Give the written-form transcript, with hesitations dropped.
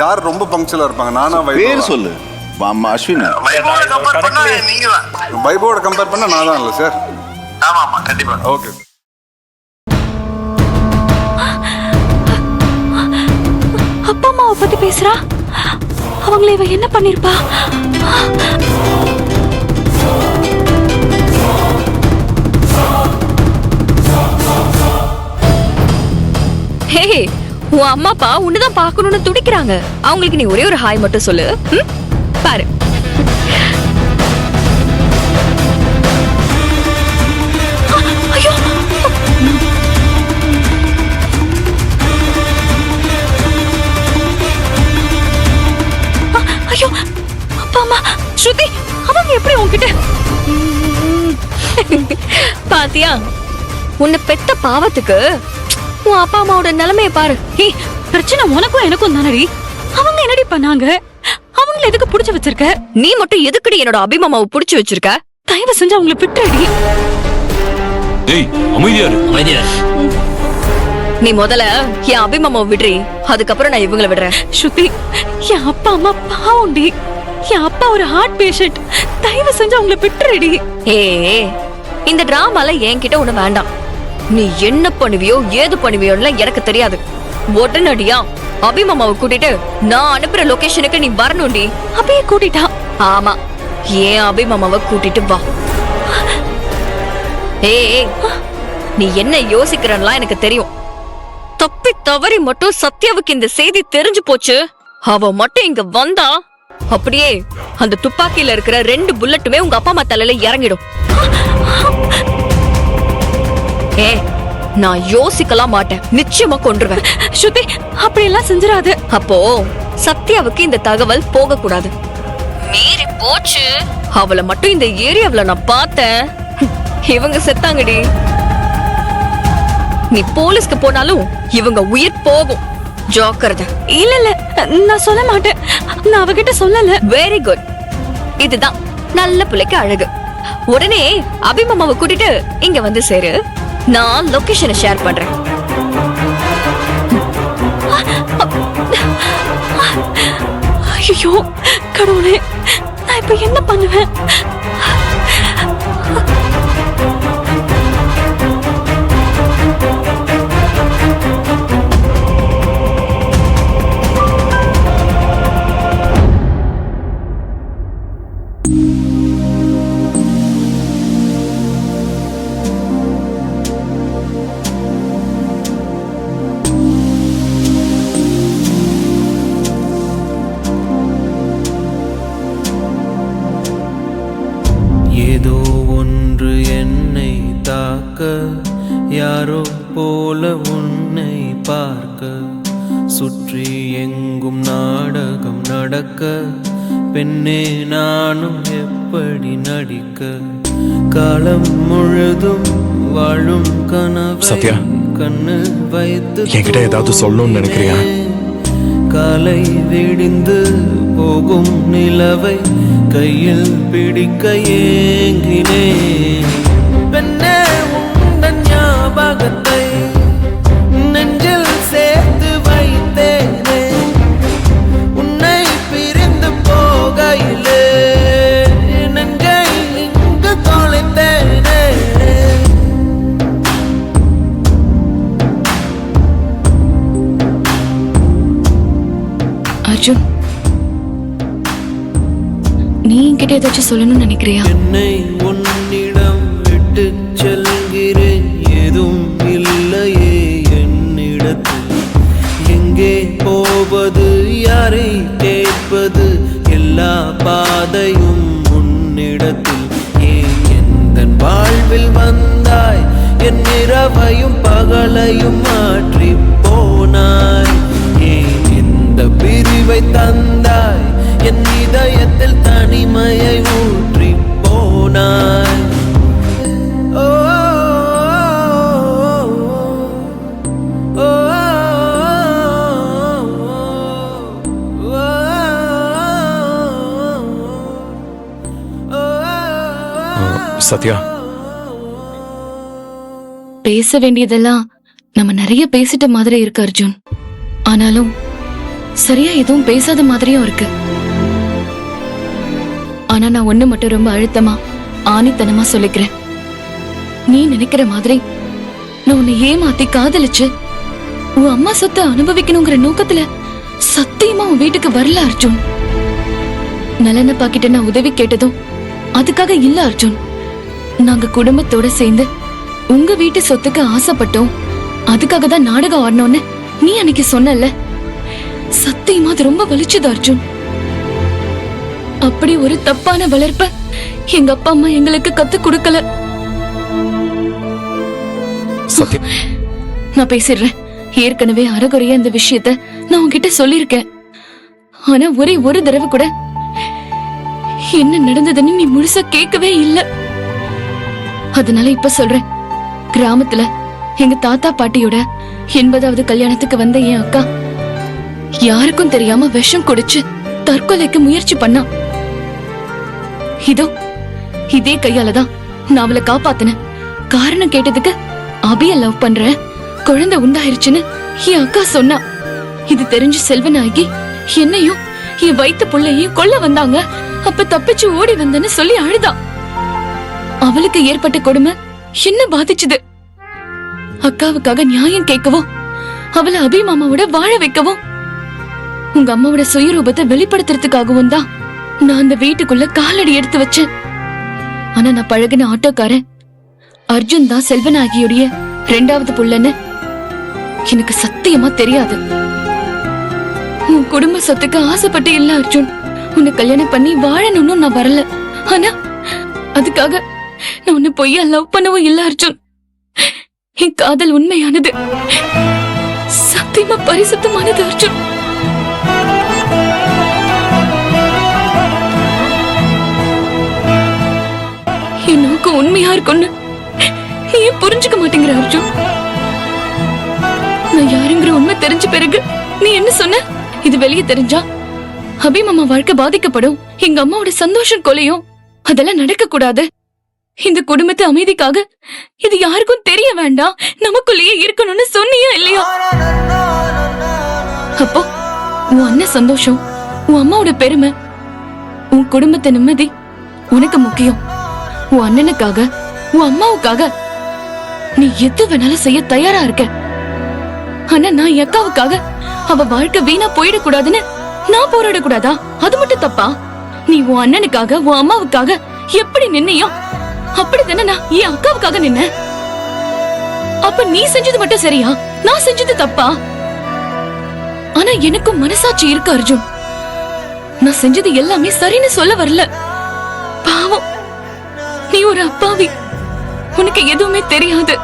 யார் ரொம்ப பங்க்சுவலா இருப்பாங்க? நானா பேர் சொல்லு. அஸ்வின். வைபவோட கம்பேர் பண்ணா நான் தான் இல்ல சார். ஆமா ஆமா கண்டிப்பா. ஓகே. அப்பா அம்மாவை பத்தி பேசுறா. அவங்கள இவ என்ன பண்ணிருப்பா? ஹே, உன் அம்மா அப்பா உன்னதான் பாக்கணும்னு துடிக்கிறாங்க. அவங்களுக்கு நீ ஒரே ஒரு ஹாய் மட்டும் சொல்லு. பாரு. ஐயோ, ஐயோ, அப்பா அம்மா ஸ்ருதி அவங்க எப்படி உன்கிட்ட? பாத்தியா, உன்னை பெத்த பாவத்துக்கு உன் அப்பா அம்மாவோட நிலைமைய பாரு. பிரச்சனை உனக்கும் எனக்கும் தானடி. அவங்க என்னடி பண்ணாங்க? அவங்கள எதுக்கு புடிச்சு வச்சிருக்க? நீ மட்டும் எதுக்குடி என்னோட அபிமாமாவை புடிச்சு வச்சிருக்க? தயவு செஞ்சு அவங்கள விட்டுறடி. டேய் அமைதியா இரு. அமைதியா. நீ முதல்ல என் அபிமாமாவை விடுறி, அதுக்கப்புறம் நான் இவங்களை விடுறேன். ஸ்ருதி, என் அப்பா அம்மா பாவம்டி. என் அப்பா ஒரு ஹார்ட் பேஷண்ட். தயவு செஞ்சு அவங்கள விட்டுறடி. ஏ, இந்த டிராமால என்கிட்ட ஒண்ணு வேண்டாம். நீ என்ன பண்ணுவியோ ஏது பண்ணுவியோன்னு எனக்கு தெரியாது. உடனடியா அபிமாமாவை கூட்டிட்டு நான் அனுப்புற லொகேஷனுக்கு நீ வரணும்டி. அப்படியே கூட்டிட்டா? ஆமா, ஏன் அபிமாமாவை கூட்டிட்டு வா. ஏய், நீ என்ன யோசிக்கிறன்லாம் எனக்கு தெரியும். தப்பி தவறி மட்டும் சத்யாவுக்கு இந்த செய்தி தெரிஞ்சு போச்சு, அவ மட்டும் இங்க வந்தா அப்படியே அந்த துப்பாக்கியில இருக்கிற 2 புல்லட்டுமே உங்க அப்பா அம்மா தலையில இறங்கிடும். ஏ, நான் யோசிக்கலாம் மாட்டேன், நிச்சயமா கொன்றுவேன். ஸ்ருதி, அப்படி எல்லாம் செஞ்சிராது. அப்போ சத்யாவுக்கு இந்த தகவல் போக கூடாது. மீறி போச்சு, அவளை மட்டும் இந்த ஏரியாவுல நான் பார்த்தேன், இவங்க செத்தாங்கடி. நீ போலீஸ்க்கு போனாலும் இவங்க உயிர் போகும். ஜாக்கிரதை. இல்ல இல்ல, நான் சொல்ல மாட்டேன். நான் அவகிட்ட சொல்லல. Very good. இதுதான் நல்ல பிள்ளைக்கு அழகு. உடனே அபிமாமாவை கூட்டிட்டு இங்க வந்து சேரு. நான் லொகேஷனை ஷேர் பண்றேன். ஐயோ கடவுளே, நான் இப்ப என்ன பண்ணுவேன்? ஏதோ ஒன்று என்னை தாக்க, யாரோ போல உன்னை பார்க்க, சுற்றி எங்கும் நாடகம் நடக்க, பெண்ணே நானும் எப்படி நடிக்க, காலம் முழுதும் வாழும் கனவை சத்யா, கண்ணு வைத்து என்கிட்ட ஏதாவது சொல்லணும்னு நினைக்கிறியா? காலை விடிந்து போகும் நிலவை கையில் பிடிக்க ஏங்கினேன். பெண்ணே உந்தன் ஞாபகத்தை நெஞ்சில் சேர்த்து வைத்தேனே, உன்னை பிரிந்து போகையிலே நெஞ்சை இங்கு தொலைத்தேனே. அர்ஜுன், நீ என்கிட்ட ஏதாச்சும் சொல்லணும்னு நினைக்கிறியா? என்னை உன்னிடம் விட்டு செல்கிறேன், எதுவும் இல்லையே என்னிடத்தில். எங்கே போவது, யாரை கேட்பது, எல்லா பாதையும் உன்னிடத்தில். ஏன் எந்தன் வாழ்வில் வந்தாய், என் இரவையும் பகலையும் மாற்றி போனாய். ஏன் இந்த பிரிவை தந்தாய், என் இதயத்தில் தனிமையை ஊற்றி போனாய். ஓ, ஓ, சத்யா, பேச வேண்டியதெல்லாம் நம்ம நிறைய பேசிட்ட மாதிரி இருக்கு அர்ஜுன். ஆனாலும் சரியா எதுவும் பேசாத மாதிரியும் இருக்கு. ஆனா நான் ஒண்ணு மட்டும் ரொம்ப அழுத்தமா ஆணித்தனமா சொல்லிக்கிறேன். நீ நினைக்கிற மாதிரி நான் உன்னை ஏமாத்தி காதலிச்சு உன் அம்மா சொத்தை அனுபவிக்கணுங்கிற நோக்கத்துல சத்தியமா உன் வீட்டுக்கு வரல அர்ஜுன். நலனப்பா கிட்ட நான் உதவி கேட்டதும் அதுக்காக இல்ல அர்ஜுன். நாங்க குடும்பத்தோட சேர்ந்து உங்க வீட்டு சொத்துக்கு ஆசைப்பட்டோம். அதுக்காக தான் நாடகம் ஆடணும்னு நீ அன்னைக்கு சொன்னல. சத்தியமா அது ரொம்ப வலிச்சது அர்ஜுன். அப்படி ஒரு தப்பான வளர்ப்ப எங்க அப்பா அம்மா எங்களுக்கு கத்து கொடுக்கல. சத்யா, நான் பேசிடுறேன். ஏற்கனவே அறகுறையா இந்த விஷயத்த நான் உன்கிட்ட சொல்லிருக்கேன். ஆனா ஒரே ஒரு தடவை கூட என்ன நடந்ததுன்னு நீ முழுசா கேட்கவே இல்ல. அதனால இப்ப சொல்றேன். கிராமத்துல எங்க தாத்தா பாட்டியோட 80வது கல்யாணத்துக்கு வந்த என் அக்கா யாருக்கும் தெரியாம விஷம் குடிச்சு தற்கொலைக்கு முயற்சி பண்ணா. இதோ இதே கையாலதான் நான் அவளை காப்பாத்தினேன். காரணம் கேட்டதுக்கு அபிய லவ் பண்றேன், குழந்தை உண்டாயிருச்சுன்னு என் அக்கா சொன்னா. இது தெரிஞ்சு செல்வனாகி என்னையும் என் வயித்து புள்ளையும் கொல்ல வந்தாங்க. அப்ப தப்பிச்சு ஓடி வந்தேன்னு சொல்லி அழுதா. அவளுக்கு ஏற்பட்ட கொடுமை என்ன பாதிச்சுது. அக்காவுக்காக நியாயம் கேட்கவும் அவளை அபிமாமாவோட வாழ வைக்கவும் உங்க அம்மாவோட சுயரூபத்தை வெளிப்படுத்துறதுக்காகவும் தான் நான் அந்த வீட்டுக்குள்ள காலடி எடுத்து வச்சேன். ஆனா நான் பழகின ஆட்டோக்காரன் அர்ஜுன் தான் செல்வனாகியுடைய 2வது புள்ளன்னு எனக்கு சத்தியமா தெரியாது. உன் குடும்ப சொத்துக்கு ஆசைப்பட்டு இல்ல அர்ஜுன். உன்னை கல்யாணம் பண்ணி வாழணும்னு நான் வரல. ஆனா அதுக்காக நான் உன்னை பொய்யா லவ் பண்ணவும் இல்ல அர்ஜுன். என் காதல் உண்மையானது, சத்தியமா பரிசுத்தமானது அர்ஜுன். என் நோக்கம் உண்மையா இருக்கும்னு நீ ஏன் புரிஞ்சுக்க மாட்டேங்கிற அர்ஜுன்? நான் யாருங்கிற உண்மை தெரிஞ்ச பிறகு நீ என்ன சொன்ன? இது வெளியே தெரிஞ்சா அபிமாமா வாழ்க்கை பாதிக்கப்படும், எங்க அம்மாவோட சந்தோஷம் கொலையும். அதெல்லாம் நடக்க கூடாது. இந்த குடும்பத்து அமைதிக்காக இது யாருக்கும் தெரிய வேண்டாம், நமக்குள்ளேயே இருக்கணும்னு சொன்னியா இல்லையா? அப்போ உன் அண்ணன் சந்தோஷம், உன் அம்மாவோட பெருமை, உன் குடும்பத்தை நிம்மதி உனக்கு முக்கியம். உன் அண்ணனுக்காக உன் அம்மாவுக்காக நீ எது வேணாலும் செய்ய தயாரா இருக்க. ஆனா நான் என் அக்காவுக்காக அவ வாழ்க்கை வீணா போயிடக்கூடாதுன்னு நான் போராட கூடாதா? அது மட்டும் தப்பா? நீ உன் அண்ணனுக்காக உன் அம்மாவுக்காக எப்படி நின்னையோ அப்படித்தானே நான் என் அக்காவுக்காக நின்ன. அப்ப நீ செஞ்சது மட்டும் சரியா, நான் செஞ்சது தப்பா? ஆனா எனக்கும் மனசாட்சி இருக்கு அர்ஜுன். நான் செஞ்சது எல்லாமே சரின்னு சொல்ல வரல. பாவம், நீ ஒரு அப்பாவி, உனக்கு எதுவுமே தெரியாது.